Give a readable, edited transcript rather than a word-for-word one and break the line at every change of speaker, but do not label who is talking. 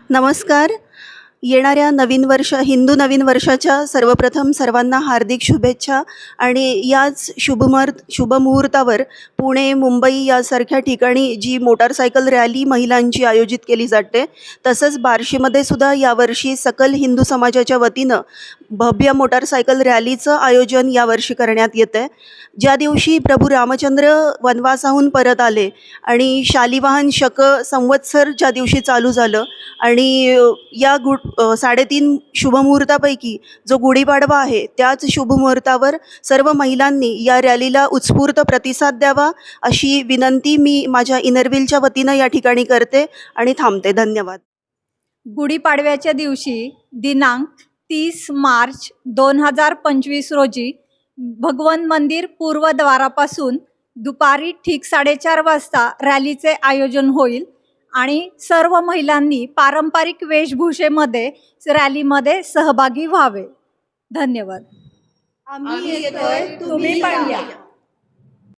नमस्कार. येणाऱ्या नवीन वर्ष हिंदू नवीन वर्षाच्या सर्वप्रथम सर्वांना हार्दिक शुभेच्छा. आणि याच शुभमुहूर्तावर पुणे, मुंबई यासारख्या ठिकाणी जी मोटारसायकल रॅली महिलांची आयोजित केली जाते, तसंच बार्शीमध्ये सुद्धा यावर्षी सकल हिंदू समाजाच्या वतीनं भव्य मोटारसायकल रॅलीचं आयोजन यावर्षी करण्यात येतं आहे. ज्या दिवशी प्रभू रामचंद्र वनवासाहून परत आले आणि शालिवाहन संवत्सर ज्या दिवशी चालू झालं आणि या 3.5 शुभमुहूर्तापैकी जो गुढीपाडवा आहे, त्याच शुभमुहूर्तावर सर्व महिलांनी या रॅलीला उत्स्फूर्त प्रतिसाद द्यावा, अशी विनंती मी माझ्या इनरव्हीलच्या वतीनं या ठिकाणी करते आणि थांबते. धन्यवाद.
गुढीपाडव्याच्या दिवशी दिनांक 30 मार्च 2025 रोजी भगवन मंदिर पूर्वद्वारापासून दुपारी ठीक 4:30 वाजता रॅलीचे आयोजन होईल आणि सर्व महिलांनी पारंपरिक वेशभूषेमध्ये रॅलीमध्ये सहभागी व्हावे. धन्यवाद. आम्ही येतोय, तुम्ही पण या.